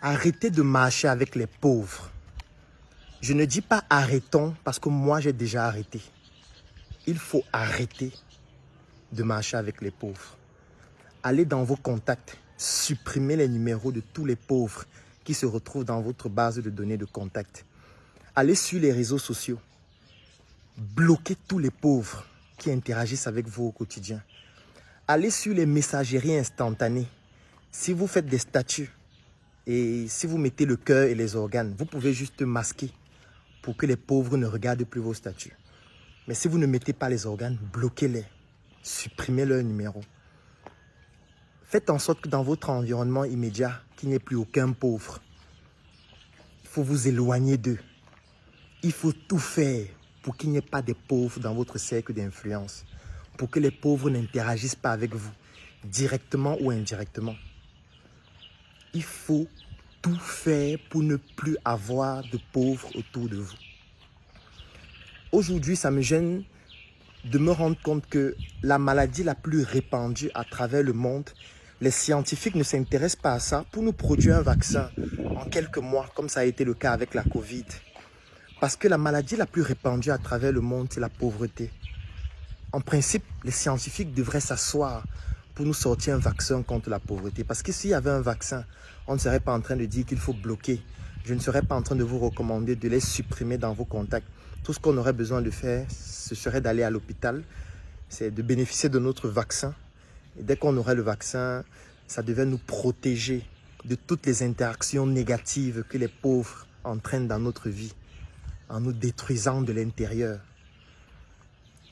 Arrêtez de marcher avec les pauvres. Je ne dis pas arrêtons parce que moi j'ai déjà arrêté. Il faut arrêter de marcher avec les pauvres. Allez dans vos contacts, supprimez les numéros de tous les pauvres qui se retrouvent dans votre base de données de contacts. Allez sur les réseaux sociaux, bloquez tous les pauvres qui interagissent avec vous au quotidien. Allez sur les messageries instantanées. Si vous faites des statuts et si vous mettez le cœur et les organes, vous pouvez juste masquer pour que les pauvres ne regardent plus vos statuts. Mais si vous ne mettez pas les organes, bloquez-les. Supprimez leur numéro. Faites en sorte que dans votre environnement immédiat, qu'il n'y ait plus aucun pauvre. Il faut vous éloigner d'eux. Il faut tout faire pour qu'il n'y ait pas de pauvres dans votre cercle d'influence. Pour que les pauvres n'interagissent pas avec vous, directement ou indirectement. Il faut tout faire pour ne plus avoir de pauvres autour de vous. Aujourd'hui, ça me gêne de me rendre compte que la maladie la plus répandue à travers le monde, les scientifiques ne s'intéressent pas à ça pour nous produire un vaccin en quelques mois, comme ça a été le cas avec la Covid. Parce que la maladie la plus répandue à travers le monde, c'est la pauvreté. En principe, les scientifiques devraient s'asseoir pour nous sortir un vaccin contre la pauvreté. Parce que s'il y avait un vaccin, on ne serait pas en train de dire qu'il faut bloquer. Je ne serais pas en train de vous recommander de les supprimer dans vos contacts. Tout ce qu'on aurait besoin de faire, ce serait d'aller à l'hôpital, c'est de bénéficier de notre vaccin. Et dès qu'on aurait le vaccin, ça devait nous protéger de toutes les interactions négatives que les pauvres entraînent dans notre vie, en nous détruisant de l'intérieur.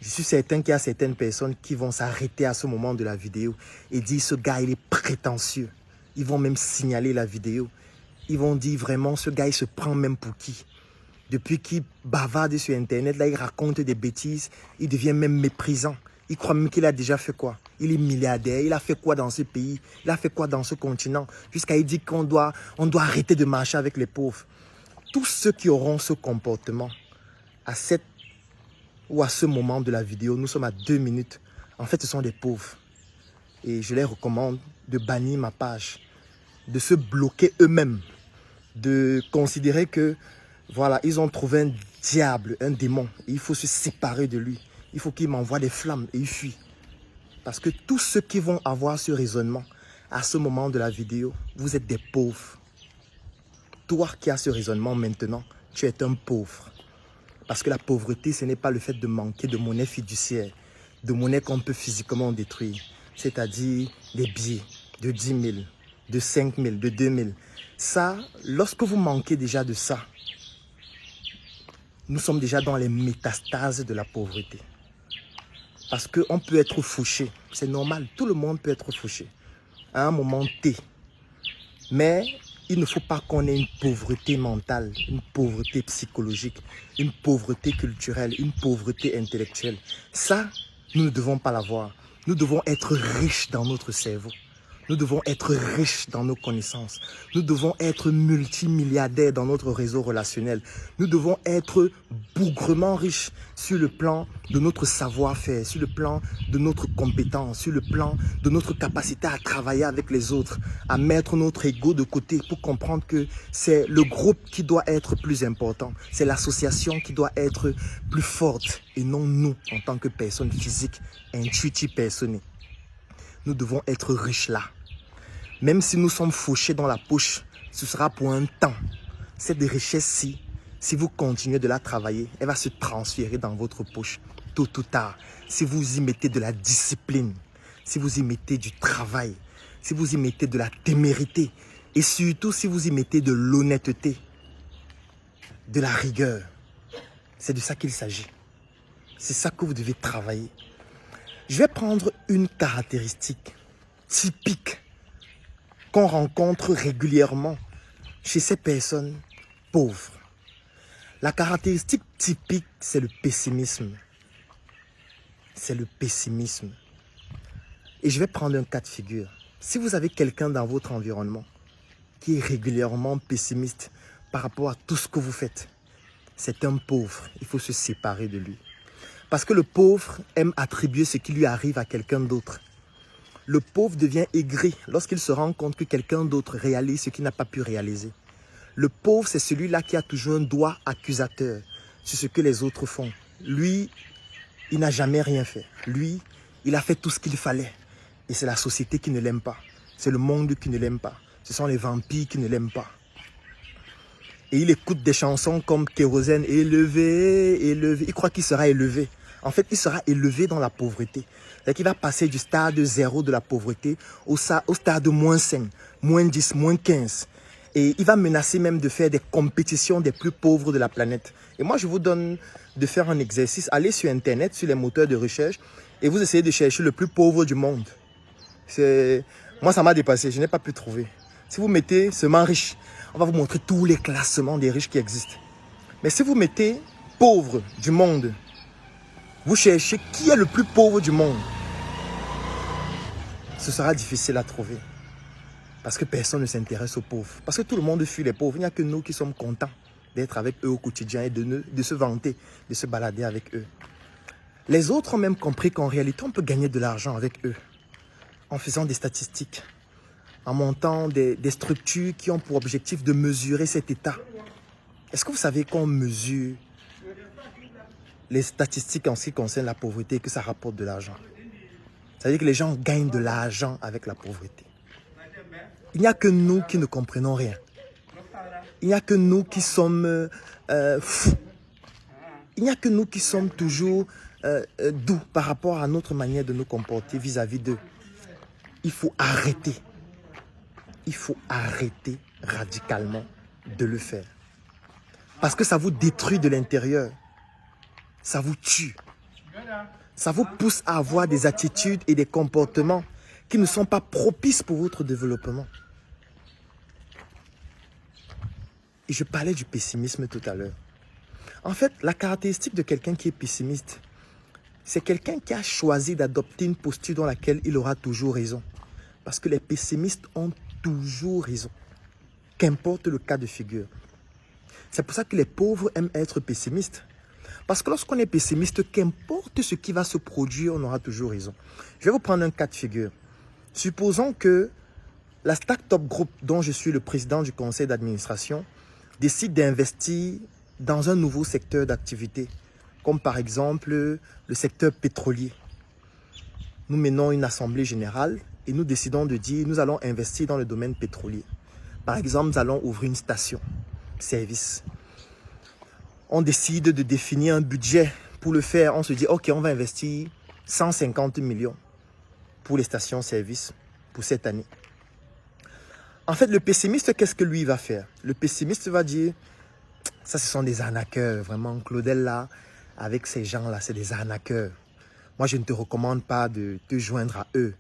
Je suis certain qu'il y a certaines personnes qui vont s'arrêter à ce moment de la vidéo et dire ce gars il est prétentieux. Ils vont même signaler la vidéo. Ils vont dire vraiment ce gars il se prend même pour qui. Depuis qu'il bavarde sur internet, là il raconte des bêtises, il devient même méprisant. Il croit même qu'il a déjà fait quoi? Il est milliardaire, il a fait quoi dans ce pays? Il a fait quoi dans ce continent? Jusqu'à il dit qu'on doit arrêter de marcher avec les pauvres. Tous ceux qui auront ce comportement à cette ou à ce moment de la vidéo, nous sommes à 2 minutes. En fait, ce sont des pauvres. Et je les recommande de bannir ma page, de se bloquer eux-mêmes, de considérer que, voilà, ils ont trouvé un diable, un démon. Et il faut se séparer de lui. Il faut qu'il m'envoie des flammes et il fuit. Parce que tous ceux qui vont avoir ce raisonnement à ce moment de la vidéo, vous êtes des pauvres. Toi qui as ce raisonnement maintenant, tu es un pauvre. Parce que la pauvreté, ce n'est pas le fait de manquer de monnaie fiduciaire, de monnaie qu'on peut physiquement détruire. C'est-à-dire des billets de 10 000, de 5 000, de 2 000. Ça, lorsque vous manquez déjà de ça, nous sommes déjà dans les métastases de la pauvreté. Parce qu'on peut être fauché, c'est normal, tout le monde peut être fauché à un moment T. Mais il ne faut pas qu'on ait une pauvreté mentale, une pauvreté psychologique, une pauvreté culturelle, une pauvreté intellectuelle. Ça, nous ne devons pas l'avoir. Nous devons être riches dans notre cerveau. Nous devons être riches dans nos connaissances. Nous devons être multimilliardaires dans notre réseau relationnel. Nous devons être bougrement riches sur le plan de notre savoir-faire, sur le plan de notre compétence, sur le plan de notre capacité à travailler avec les autres, à mettre notre ego de côté pour comprendre que c'est le groupe qui doit être plus important. C'est l'association qui doit être plus forte et non nous en tant que personnes physiques, intuitives, personnées. Nous devons être riches là. Même si nous sommes fauchés dans la poche, ce sera pour un temps. Cette richesse-ci, si vous continuez de la travailler, elle va se transférer dans votre poche tôt ou tard. Si vous y mettez de la discipline, si vous y mettez du travail, si vous y mettez de la témérité et surtout si vous y mettez de l'honnêteté, de la rigueur. C'est de ça qu'il s'agit. C'est ça que vous devez travailler. Je vais prendre une caractéristique typique qu'on rencontre régulièrement chez ces personnes pauvres. La caractéristique typique, c'est le pessimisme. C'est le pessimisme. Et je vais prendre un cas de figure. Si vous avez quelqu'un dans votre environnement qui est régulièrement pessimiste par rapport à tout ce que vous faites, c'est un pauvre. Il faut se séparer de lui. Parce que le pauvre aime attribuer ce qui lui arrive à quelqu'un d'autre. Le pauvre devient aigri lorsqu'il se rend compte que quelqu'un d'autre réalise ce qu'il n'a pas pu réaliser. Le pauvre, c'est celui-là qui a toujours un doigt accusateur sur ce que les autres font. Lui, il n'a jamais rien fait. Lui, il a fait tout ce qu'il fallait. Et c'est la société qui ne l'aime pas. C'est le monde qui ne l'aime pas. Ce sont les vampires qui ne l'aiment pas. Et il écoute des chansons comme Kérosène, élevé, élevé. Il croit qu'il sera élevé. En fait, il sera élevé dans la pauvreté. C'est-à-dire qu'il va passer du stade 0 de la pauvreté au stade -5, -10, -15. Et il va menacer même de faire des compétitions des plus pauvres de la planète. Et moi, je vous donne de faire un exercice. Allez sur Internet, sur les moteurs de recherche, et vous essayez de chercher le plus pauvre du monde. Moi, ça m'a dépassé. Je n'ai pas pu trouver. Si vous mettez seulement riche, on va vous montrer tous les classements des riches qui existent. Mais si vous mettez pauvre du monde, vous cherchez qui est le plus pauvre du monde, ce sera difficile à trouver. Parce que personne ne s'intéresse aux pauvres. Parce que tout le monde fuit les pauvres. Il n'y a que nous qui sommes contents d'être avec eux au quotidien et de se vanter, de se balader avec eux. Les autres ont même compris qu'en réalité, on peut gagner de l'argent avec eux. En faisant des statistiques, en montant des structures qui ont pour objectif de mesurer cet état. Est-ce que vous savez qu'on mesure les statistiques en ce qui concerne la pauvreté et que ça rapporte de l'argent? Ça veut dire que les gens gagnent de l'argent avec la pauvreté. Il n'y a que nous qui ne comprenons rien. Il n'y a que nous qui sommes fous. Il n'y a que nous qui sommes toujours doux par rapport à notre manière de nous comporter vis-à-vis d'eux. Il faut arrêter. Il faut arrêter radicalement de le faire. Parce que ça vous détruit de l'intérieur. Ça vous tue. Ça vous pousse à avoir des attitudes et des comportements qui ne sont pas propices pour votre développement. Et je parlais du pessimisme tout à l'heure. En fait, la caractéristique de quelqu'un qui est pessimiste, c'est quelqu'un qui a choisi d'adopter une posture dans laquelle il aura toujours raison. Parce que les pessimistes ont toujours raison, qu'importe le cas de figure. C'est pour ça que les pauvres aiment être pessimistes. Parce que lorsqu'on est pessimiste, qu'importe ce qui va se produire, on aura toujours raison. Je vais vous prendre un cas de figure. Supposons que la Startup Group, dont je suis le président du conseil d'administration, décide d'investir dans un nouveau secteur d'activité, comme par exemple le secteur pétrolier. Nous menons une assemblée générale et nous décidons de dire nous allons investir dans le domaine pétrolier. Par exemple, nous allons ouvrir une station-service. On décide de définir un budget pour le faire. On se dit, ok, on va investir 150 millions pour les stations-service pour cette année. En fait, le pessimiste, qu'est-ce que lui va faire? Le pessimiste va dire, ça, ce sont des arnaqueurs. Vraiment, Claudel, là, avec ces gens-là, c'est des arnaqueurs. Moi, je ne te recommande pas de te joindre à eux.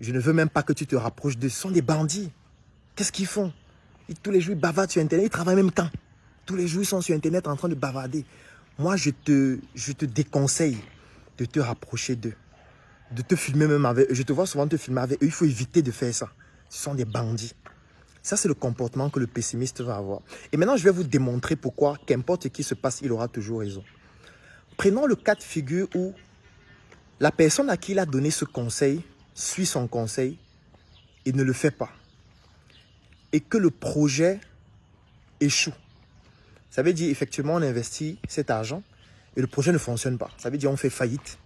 Je ne veux même pas que tu te rapproches d'eux. Ce sont des bandits. Qu'est-ce qu'ils font? Tous les jours, ils bavardent sur Internet. Ils travaillent en même temps. Tous les jours, ils sont sur Internet en train de bavarder. Moi, je te déconseille de te rapprocher d'eux. De te filmer même avec eux. Je te vois souvent te filmer avec eux. Il faut éviter de faire ça. Ce sont des bandits. Ça, c'est le comportement que le pessimiste va avoir. Et maintenant, je vais vous démontrer pourquoi, qu'importe ce qui se passe, il aura toujours raison. Prenons le cas de figure où la personne à qui il a donné ce conseil suit son conseil et ne le fait pas. Et que le projet échoue. Ça veut dire, effectivement, on investit cet argent et le projet ne fonctionne pas. Ça veut dire on fait faillite.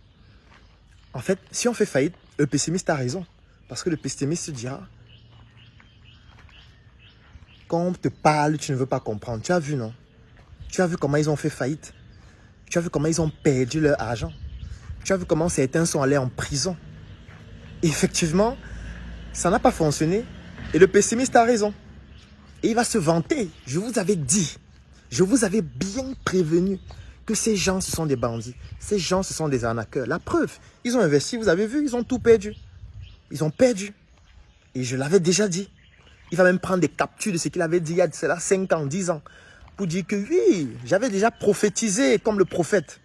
En fait, si on fait faillite, le pessimiste a raison. Parce que le pessimiste dira, quand on te parle, tu ne veux pas comprendre. Tu as vu, non? Tu as vu comment ils ont fait faillite. Tu as vu comment ils ont perdu leur argent. Tu as vu comment certains sont allés en prison. Et effectivement, ça n'a pas fonctionné. Et le pessimiste a raison. Et il va se vanter. Je vous avais dit, je vous avais bien prévenu que ces gens, ce sont des bandits. Ces gens, ce sont des arnaqueurs. La preuve, ils ont investi, vous avez vu, ils ont tout perdu. Ils ont perdu. Et je l'avais déjà dit. Il va même prendre des captures de ce qu'il avait dit il y a de cela 5 ans, 10 ans. Pour dire que oui, j'avais déjà prophétisé comme le prophète.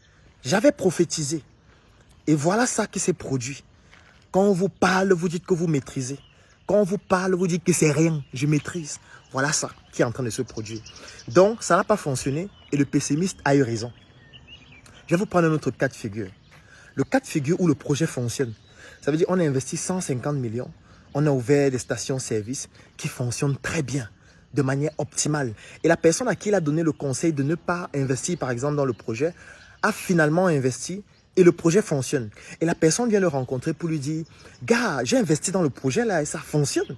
J'avais prophétisé. Et voilà ça qui s'est produit. Quand on vous parle, vous dites que vous maîtrisez. Quand on vous parle, vous dites que c'est rien, je maîtrise. Voilà ça qui est en train de se produire. Donc, ça n'a pas fonctionné et le pessimiste a eu raison. Je vais vous prendre un autre cas de figure. Le cas de figure où le projet fonctionne. Ça veut dire qu'on a investi 150 millions. On a ouvert des stations-service qui fonctionnent très bien, de manière optimale. Et la personne à qui il a donné le conseil de ne pas investir, par exemple, dans le projet, a finalement investi et le projet fonctionne. Et la personne vient le rencontrer pour lui dire, gars, j'ai investi dans le projet là et ça fonctionne.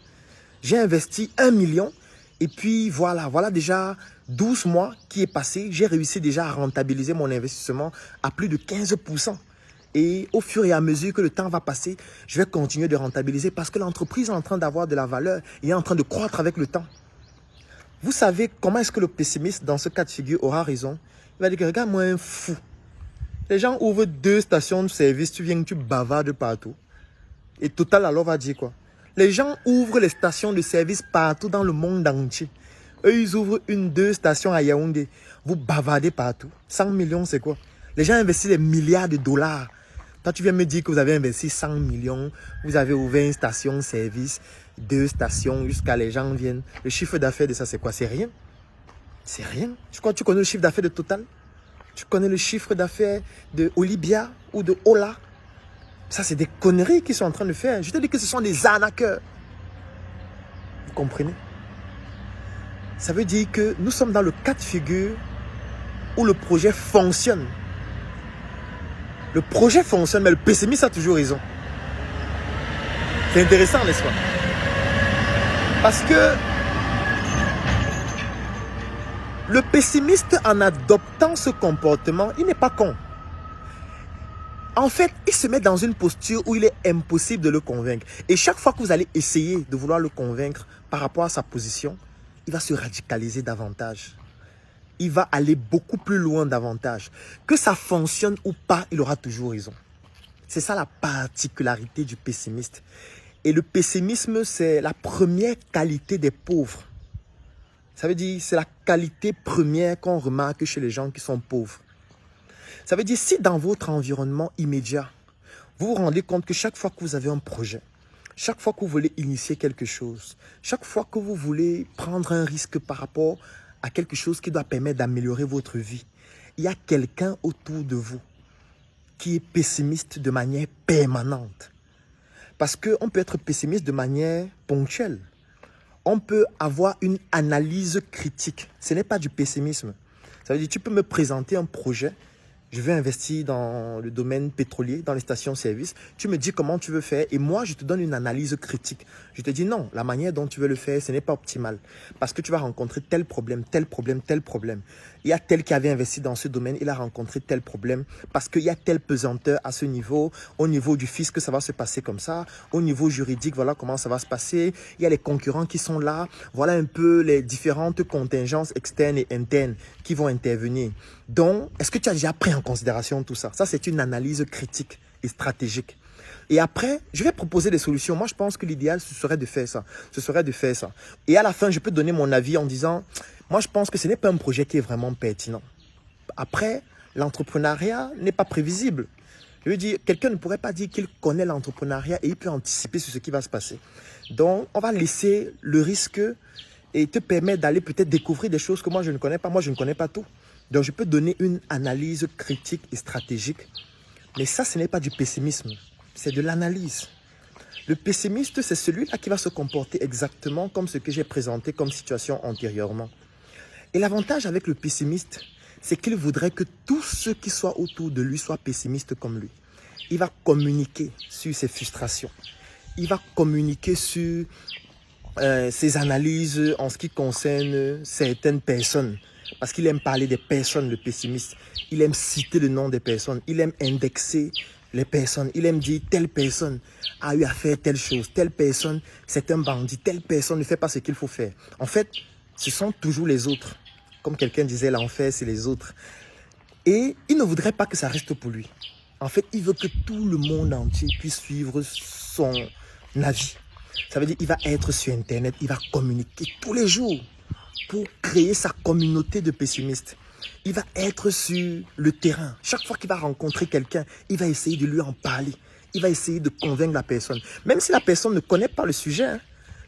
J'ai investi 1 million et puis voilà déjà 12 mois qui est passé. J'ai réussi déjà à rentabiliser mon investissement à plus de 15%. Et au fur et à mesure que le temps va passer, je vais continuer de rentabiliser parce que l'entreprise est en train d'avoir de la valeur et est en train de croître avec le temps. Vous savez comment est-ce que le pessimiste dans ce cas de figure aura raison? Il va dire que regarde-moi un fou. Les gens ouvrent 2 stations de service, tu viens, tu bavardes partout. Et Total alors va dire quoi? Les gens ouvrent les stations de service partout dans le monde entier. Eux, ils ouvrent 2 stations à Yaoundé. Vous bavardez partout. 100 millions, c'est quoi? Les gens investissent des milliards de dollars. Toi, tu viens me dire que vous avez investi 100 millions. Vous avez ouvert une station de service, 2 stations jusqu'à les gens viennent. Le chiffre d'affaires de ça, c'est quoi? C'est rien. C'est rien. Je crois que tu connais le chiffre d'affaires de Total. Tu connais le chiffre d'affaires de Olivia ou de Ola. Ça, c'est des conneries qu'ils sont en train de faire. Je te dis que ce sont des arnaqueurs. Vous comprenez? Ça veut dire que nous sommes dans le cas de figure où le projet fonctionne. Le projet fonctionne, mais le pessimiste a toujours raison. C'est intéressant, n'est-ce pas? Parce que le pessimiste, en adoptant ce comportement, il n'est pas con. En fait, il se met dans une posture où il est impossible de le convaincre. Et chaque fois que vous allez essayer de vouloir le convaincre par rapport à sa position, il va se radicaliser davantage. Il va aller beaucoup plus loin davantage. Que ça fonctionne ou pas, il aura toujours raison. C'est ça la particularité du pessimiste. Et le pessimisme, c'est la première qualité des pauvres. Ça veut dire, c'est la qualité première qu'on remarque chez les gens qui sont pauvres. Ça veut dire, si dans votre environnement immédiat, vous vous rendez compte que chaque fois que vous avez un projet, chaque fois que vous voulez initier quelque chose, chaque fois que vous voulez prendre un risque par rapport à quelque chose qui doit permettre d'améliorer votre vie, il y a quelqu'un autour de vous qui est pessimiste de manière permanente. Parce qu'on peut être pessimiste de manière ponctuelle. On peut avoir une analyse critique. Ce n'est pas du pessimisme. Ça veut dire que tu peux me présenter un projet. Je veux investir dans le domaine pétrolier, dans les stations-service. Tu me dis comment tu veux faire et moi, je te donne une analyse critique. Je te dis non, la manière dont tu veux le faire, ce n'est pas optimal. Parce que tu vas rencontrer tel problème, tel problème, tel problème. Il y a tel qui avait investi dans ce domaine, il a rencontré tel problème. Parce qu'il y a telle pesanteur à ce niveau. Au niveau du fisc, ça va se passer comme ça. Au niveau juridique, voilà comment ça va se passer. Il y a les concurrents qui sont là. Voilà un peu les différentes contingences externes et internes qui vont intervenir. Donc, est-ce que tu as déjà pris en considération tout ça? Ça, c'est une analyse critique et stratégique. Et après, je vais proposer des solutions. Moi, je pense que l'idéal, ce serait de faire ça. Ce serait de faire ça. Et à la fin, je peux donner mon avis en disant, moi, je pense que ce n'est pas un projet qui est vraiment pertinent. Après, l'entrepreneuriat n'est pas prévisible. Je veux dire, quelqu'un ne pourrait pas dire qu'il connaît l'entrepreneuriat et il peut anticiper sur ce qui va se passer. Donc, on va laisser le risque et te permettre d'aller peut-être découvrir des choses que moi, je ne connais pas. Moi, je ne connais pas tout. Donc, je peux donner une analyse critique et stratégique. Mais ça, ce n'est pas du pessimisme. C'est de l'analyse. Le pessimiste, c'est celui-là qui va se comporter exactement comme ce que j'ai présenté comme situation antérieurement. Et l'avantage avec le pessimiste, c'est qu'il voudrait que tous ceux qui soient autour de lui soient pessimistes comme lui. Il va communiquer sur ses frustrations. Il va communiquer sur ses analyses en ce qui concerne certaines personnes. Parce qu'il aime parler des personnes, le pessimiste. Il aime citer le nom des personnes. Il aime indexer les personnes. Il aime dire telle personne a eu à faire telle chose. Telle personne, c'est un bandit. Telle personne ne fait pas ce qu'il faut faire. En fait, ce sont toujours les autres. Comme quelqu'un disait, l'enfer, c'est les autres. Et il ne voudrait pas que ça reste pour lui. En fait, il veut que tout le monde entier puisse suivre son avis. Ça veut dire qu'il va être sur Internet, il va communiquer tous les jours pour créer sa communauté de pessimistes. Il va être sur le terrain. Chaque fois qu'il va rencontrer quelqu'un, il va essayer de lui en parler. Il va essayer de convaincre la personne. Même si la personne ne connaît pas le sujet, hein.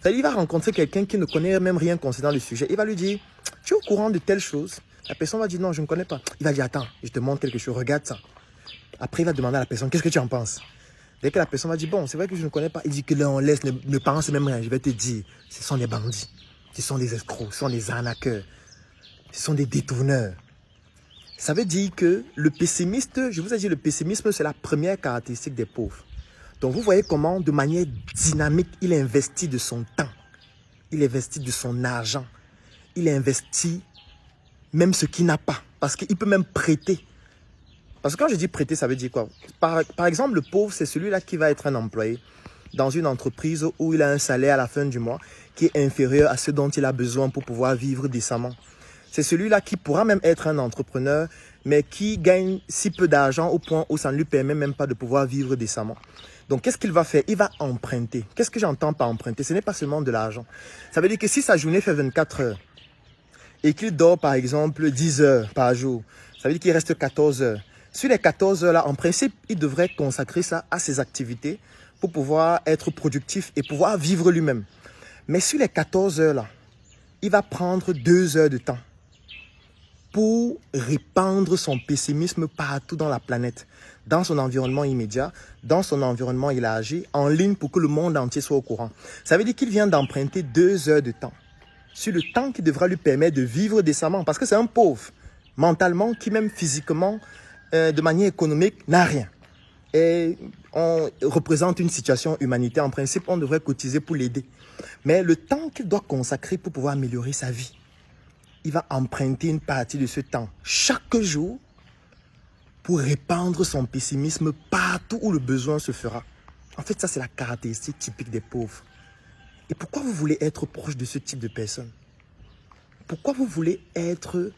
C'est-à-dire, il va rencontrer quelqu'un qui ne connaît même rien concernant le sujet. Il va lui dire, tu es au courant de telle chose? La personne va dire, non, je ne connais pas. Il va dire, attends, je te montre quelque chose, regarde ça. Après, il va demander à la personne, qu'est-ce que tu en penses? Dès que la personne va dire, bon, c'est vrai que je ne connais pas, il dit que là, on laisse, mes parents, c'est même rien. Je vais te dire, ce sont des bandits, ce sont des escrocs, ce sont des arnaqueurs, ce sont des détourneurs. Ça veut dire que le pessimiste, je vous ai dit, le pessimisme, c'est la première caractéristique des pauvres. Donc, vous voyez comment, de manière dynamique, il investit de son temps, il investit de son argent, il investit même ce qu'il n'a pas, parce qu'il peut même prêter. Parce que quand je dis prêter, ça veut dire quoi? Par exemple, le pauvre, c'est celui-là qui va être un employé dans une entreprise où il a un salaire à la fin du mois qui est inférieur à ce dont il a besoin pour pouvoir vivre décemment. C'est celui-là qui pourra même être un entrepreneur, mais qui gagne si peu d'argent au point où ça ne lui permet même pas de pouvoir vivre décemment. Donc, qu'est-ce qu'il va faire? Il va emprunter. Qu'est-ce que j'entends par emprunter? Ce n'est pas seulement de l'argent. Ça veut dire que si sa journée fait 24 heures et qu'il dort, par exemple, 10 heures par jour, ça veut dire qu'il reste 14 heures. Sur les 14 heures-là, en principe, il devrait consacrer ça à ses activités pour pouvoir être productif et pouvoir vivre lui-même. Mais sur les 14 heures-là, il va prendre 2 heures de temps pour répandre son pessimisme partout dans la planète, dans son environnement immédiat, dans son environnement élargi, en ligne pour que le monde entier soit au courant. Ça veut dire qu'il vient d'emprunter 2 heures de temps sur le temps qui devra lui permettre de vivre décemment, parce que c'est un pauvre, mentalement, qui même physiquement, de manière économique, n'a rien. Et on représente une situation humanitaire. En principe, on devrait cotiser pour l'aider. Mais le temps qu'il doit consacrer pour pouvoir améliorer sa vie, il va emprunter une partie de ce temps chaque jour pour répandre son pessimisme partout où le besoin se fera. En fait, ça, c'est la caractéristique typique des pauvres. Et pourquoi vous voulez être proche de ce type de personnes? Pourquoi vous voulez être,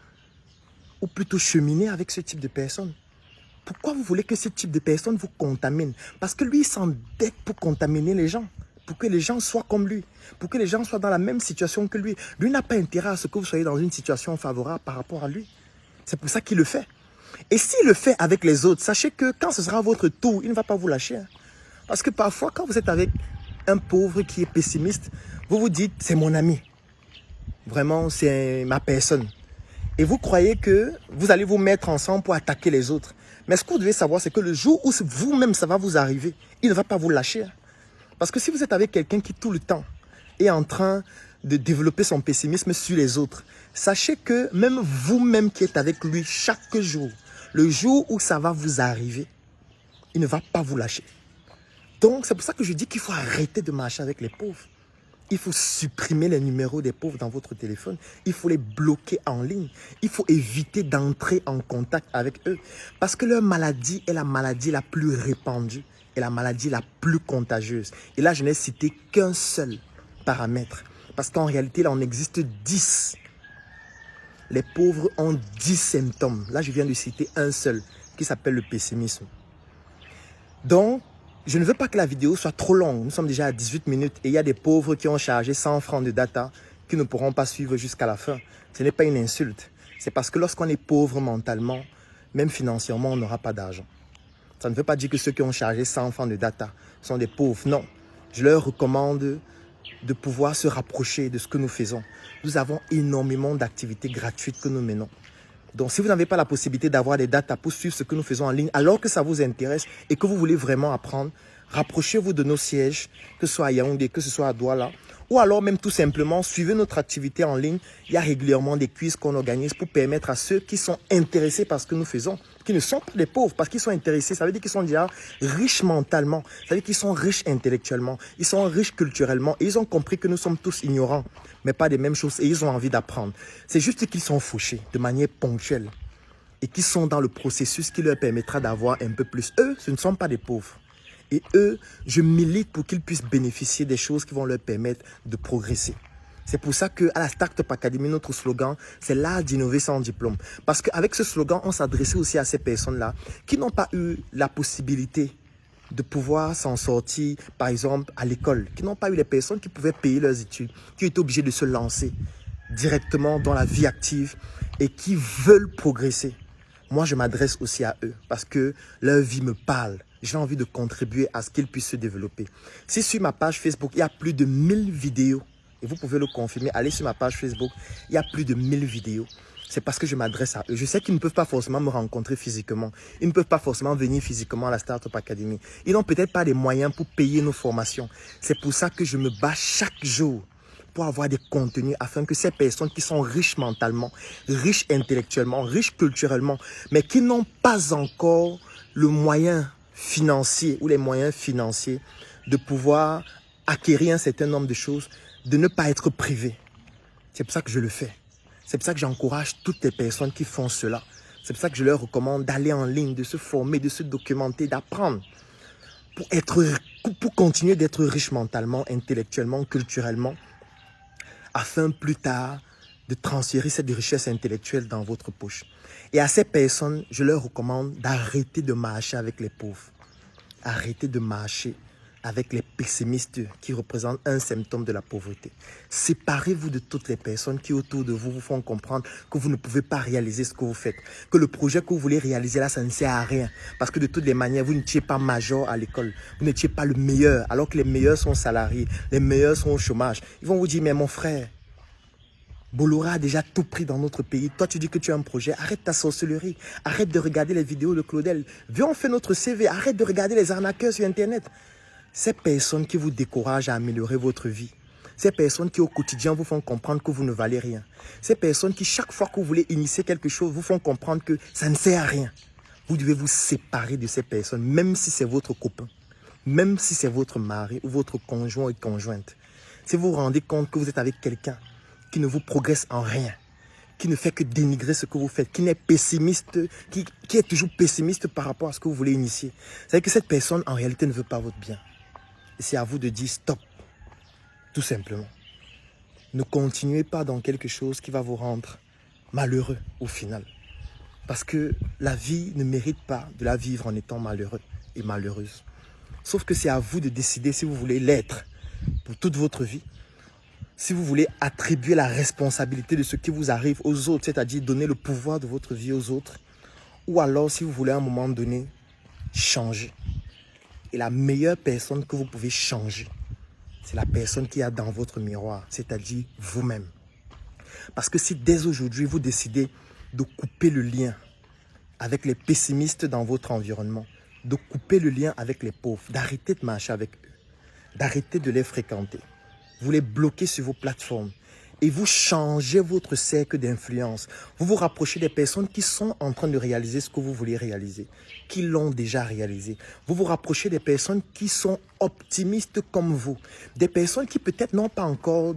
ou plutôt cheminer avec ce type de personnes? Pourquoi vous voulez que ce type de personnes vous contamine? Parce que lui, il s'endette pour contaminer les gens. Pour que les gens soient comme lui, pour que les gens soient dans la même situation que lui. Lui n'a pas intérêt à ce que vous soyez dans une situation favorable par rapport à lui. C'est pour ça qu'il le fait. Et s'il le fait avec les autres, sachez que quand ce sera votre tour, il ne va pas vous lâcher. Parce que parfois, quand vous êtes avec un pauvre qui est pessimiste, vous vous dites, c'est mon ami. Vraiment, c'est ma personne. Et vous croyez que vous allez vous mettre ensemble pour attaquer les autres. Mais ce que vous devez savoir, c'est que le jour où vous-même ça va vous arriver, il ne va pas vous lâcher. Parce que si vous êtes avec quelqu'un qui tout le temps est en train de développer son pessimisme sur les autres, sachez que même vous-même qui êtes avec lui chaque jour, le jour où ça va vous arriver, il ne va pas vous lâcher. Donc c'est pour ça que je dis qu'il faut arrêter de marcher avec les pauvres. Il faut supprimer les numéros des pauvres dans votre téléphone. Il faut les bloquer en ligne. Il faut éviter d'entrer en contact avec eux. Parce que leur maladie est la maladie la plus répandue et la maladie la plus contagieuse. Et là, je n'ai cité qu'un seul paramètre. Parce qu'en réalité, là, on existe 10. Les pauvres ont 10 symptômes. Là, je viens de citer un seul qui s'appelle le pessimisme. Donc, je ne veux pas que la vidéo soit trop longue. Nous sommes déjà à 18 minutes et il y a des pauvres qui ont chargé 100 francs de data qui ne pourront pas suivre jusqu'à la fin. Ce n'est pas une insulte. C'est parce que lorsqu'on est pauvre mentalement, même financièrement, on n'aura pas d'argent. Ça ne veut pas dire que ceux qui ont chargé 100 francs de data sont des pauvres. Non. Je leur recommande de pouvoir se rapprocher de ce que nous faisons. Nous avons énormément d'activités gratuites que nous menons. Donc, si vous n'avez pas la possibilité d'avoir des datas pour suivre ce que nous faisons en ligne, alors que ça vous intéresse et que vous voulez vraiment apprendre, rapprochez-vous de nos sièges, que ce soit à Yaoundé, que ce soit à Douala, ou alors même tout simplement, suivez notre activité en ligne. Il y a régulièrement des quiz qu'on organise pour permettre à ceux qui sont intéressés par ce que nous faisons, qui ne sont pas des pauvres, parce qu'ils sont intéressés. Ça veut dire qu'ils sont déjà riches mentalement, ça veut dire qu'ils sont riches intellectuellement, ils sont riches culturellement, et ils ont compris que nous sommes tous ignorants, mais pas des mêmes choses, et ils ont envie d'apprendre. C'est juste qu'ils sont fauchés de manière ponctuelle, et qu'ils sont dans le processus qui leur permettra d'avoir un peu plus. Eux, ce ne sont pas des pauvres. Et eux, je milite pour qu'ils puissent bénéficier des choses qui vont leur permettre de progresser. C'est pour ça qu'à la Startup Academy, notre slogan, c'est l'art d'innover sans diplôme. Parce qu'avec ce slogan, on s'adressait aussi à ces personnes-là qui n'ont pas eu la possibilité de pouvoir s'en sortir, par exemple, à l'école, qui n'ont pas eu les personnes qui pouvaient payer leurs études, qui étaient obligées de se lancer directement dans la vie active et qui veulent progresser. Moi, je m'adresse aussi à eux parce que leur vie me parle. J'ai envie de contribuer à ce qu'ils puissent se développer. Si sur ma page Facebook, il y a plus de 1000 vidéos, et vous pouvez le confirmer, allez sur ma page Facebook, il y a plus de 1000 vidéos c'est parce que je m'adresse à eux. Je sais qu'ils ne peuvent pas forcément me rencontrer physiquement. Ils ne peuvent pas forcément venir physiquement à la Startup Academy. Ils n'ont peut-être pas les moyens pour payer nos formations. C'est pour ça que je me bats chaque jour pour avoir des contenus afin que ces personnes qui sont riches mentalement, riches intellectuellement, riches culturellement, mais qui n'ont pas encore le moyen financier ou les moyens financiers de pouvoir acquérir un certain nombre de choses, de ne pas être privés. C'est pour ça que je le fais. C'est pour ça que j'encourage toutes les personnes qui font cela. C'est pour ça que je leur recommande d'aller en ligne, de se former, de se documenter, d'apprendre pour continuer d'être riche mentalement, intellectuellement, culturellement, afin plus tard de transférer cette richesse intellectuelle dans votre poche. Et à ces personnes, je leur recommande d'arrêter de marcher avec les pauvres. Arrêtez de marcher avec les pessimistes qui représentent un symptôme de la pauvreté. Séparez-vous de toutes les personnes qui autour de vous vous font comprendre que vous ne pouvez pas réaliser ce que vous faites. Que le projet que vous voulez réaliser là, ça ne sert à rien. Parce que de toutes les manières, vous n'étiez pas major à l'école. Vous n'étiez pas le meilleur, alors que les meilleurs sont salariés, les meilleurs sont au chômage. Ils vont vous dire, mais mon frère, Bolloré a déjà tout pris dans notre pays. Toi, tu dis que tu as un projet. Arrête ta sorcellerie. Arrête de regarder les vidéos de Claudel. Viens, on fait notre CV. Arrête de regarder les arnaqueurs sur Internet. Ces personnes qui vous découragent à améliorer votre vie. Ces personnes qui au quotidien vous font comprendre que vous ne valez rien. Ces personnes qui chaque fois que vous voulez initier quelque chose vous font comprendre que ça ne sert à rien. Vous devez vous séparer de ces personnes, même si c'est votre copain. Même si c'est votre mari ou votre conjoint ou conjointe. Si vous vous rendez compte que vous êtes avec quelqu'un qui ne vous progresse en rien, qui ne fait que dénigrer ce que vous faites, qui est pessimiste, qui est toujours pessimiste par rapport à ce que vous voulez initier. C'est-à-dire que cette personne, en réalité, ne veut pas votre bien. Et c'est à vous de dire stop, tout simplement. Ne continuez pas dans quelque chose qui va vous rendre malheureux au final. Parce que la vie ne mérite pas de la vivre en étant malheureux et malheureuse. Sauf que c'est à vous de décider si vous voulez l'être pour toute votre vie. Si vous voulez attribuer la responsabilité de ce qui vous arrive aux autres, c'est-à-dire donner le pouvoir de votre vie aux autres, ou alors si vous voulez à un moment donné changer. Et la meilleure personne que vous pouvez changer, c'est la personne qui est dans votre miroir, c'est-à-dire vous-même. Parce que si dès aujourd'hui vous décidez de couper le lien avec les pessimistes dans votre environnement, de couper le lien avec les pauvres, d'arrêter de marcher avec eux, d'arrêter de les fréquenter, vous les bloquez sur vos plateformes et vous changez votre cercle d'influence. Vous vous rapprochez des personnes qui sont en train de réaliser ce que vous voulez réaliser, qui l'ont déjà réalisé. Vous vous rapprochez des personnes qui sont optimistes comme vous, des personnes qui peut-être n'ont pas encore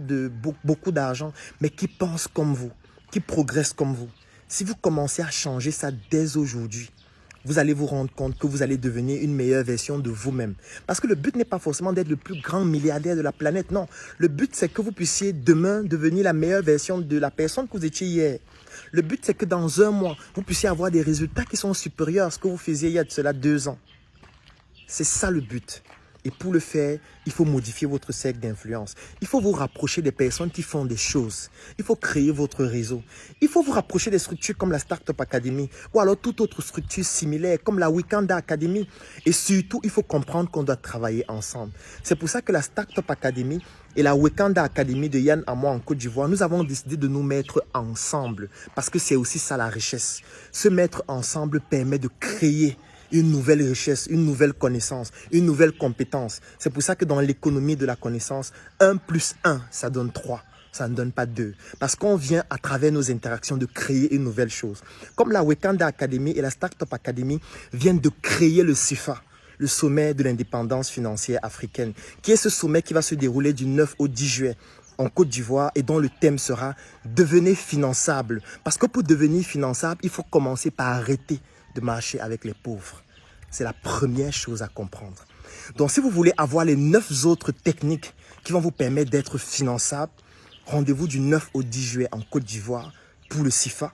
beaucoup d'argent, mais qui pensent comme vous, qui progressent comme vous. Si vous commencez à changer ça dès aujourd'hui, vous allez vous rendre compte que vous allez devenir une meilleure version de vous-même. Parce que le but n'est pas forcément d'être le plus grand milliardaire de la planète, non. Le but, c'est que vous puissiez demain devenir la meilleure version de la personne que vous étiez hier. Le but, c'est que dans un mois, vous puissiez avoir des résultats qui sont supérieurs à ce que vous faisiez il y a de cela 2 ans. C'est ça le but. Et pour le faire, il faut modifier votre cercle d'influence. Il faut vous rapprocher des personnes qui font des choses. Il faut créer votre réseau. Il faut vous rapprocher des structures comme la Startup Academy ou alors toute autre structure similaire comme la Wakanda Academy. Et surtout, il faut comprendre qu'on doit travailler ensemble. C'est pour ça que la Startup Academy et la Wakanda Academy de Yann Amour en Côte d'Ivoire, nous avons décidé de nous mettre ensemble. Parce que c'est aussi ça la richesse. Se mettre ensemble permet de créer une nouvelle richesse, une nouvelle connaissance, une nouvelle compétence. C'est pour ça que dans l'économie de la connaissance, 1 plus 1, ça donne 3. Ça ne donne pas 2. Parce qu'on vient à travers nos interactions de créer une nouvelle chose. Comme la Wakanda Academy et la Startup Academy viennent de créer le CIFA, le sommet de l'indépendance financière africaine, qui est ce sommet qui va se dérouler du 9 au 10 juillet en Côte d'Ivoire et dont le thème sera « Devenez finançable ». Parce que pour devenir finançable, il faut commencer par arrêter de marcher avec les pauvres. C'est la première chose à comprendre. Donc, si vous voulez avoir les 9 autres techniques qui vont vous permettre d'être finançable, rendez-vous du 9 au 10 juillet en Côte d'Ivoire pour le CIFA.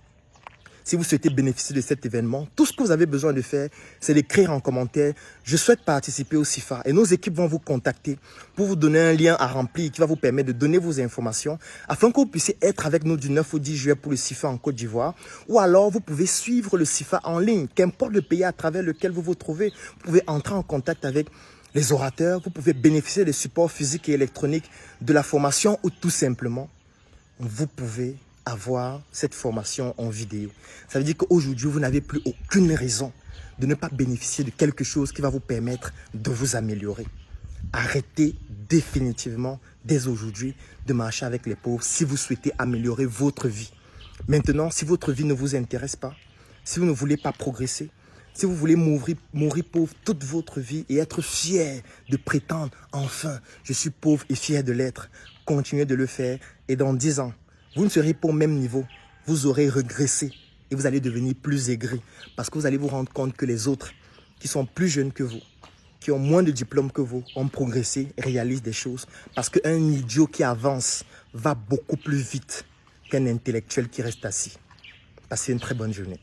Si vous souhaitez bénéficier de cet événement, tout ce que vous avez besoin de faire, c'est d'écrire en commentaire « Je souhaite participer au CIFA » et nos équipes vont vous contacter pour vous donner un lien à remplir qui va vous permettre de donner vos informations afin que vous puissiez être avec nous du 9 au 10 juillet pour le CIFA en Côte d'Ivoire. Ou alors, vous pouvez suivre le CIFA en ligne, qu'importe le pays à travers lequel vous vous trouvez. Vous pouvez entrer en contact avec les orateurs, vous pouvez bénéficier des supports physiques et électroniques de la formation ou tout simplement, vous pouvez avoir cette formation en vidéo. Ça veut dire qu'aujourd'hui, vous n'avez plus aucune raison de ne pas bénéficier de quelque chose qui va vous permettre de vous améliorer. Arrêtez définitivement, dès aujourd'hui, de marcher avec les pauvres si vous souhaitez améliorer votre vie. Maintenant, si votre vie ne vous intéresse pas, si vous ne voulez pas progresser, si vous voulez mourir pauvre toute votre vie et être fier de prétendre « Enfin, je suis pauvre et fier de l'être », continuez de le faire et dans 10 ans, vous ne serez pas au même niveau. Vous aurez régressé et vous allez devenir plus aigri parce que vous allez vous rendre compte que les autres qui sont plus jeunes que vous, qui ont moins de diplômes que vous, ont progressé, réalisent des choses. Parce qu'un idiot qui avance va beaucoup plus vite qu'un intellectuel qui reste assis. Passez une très bonne journée.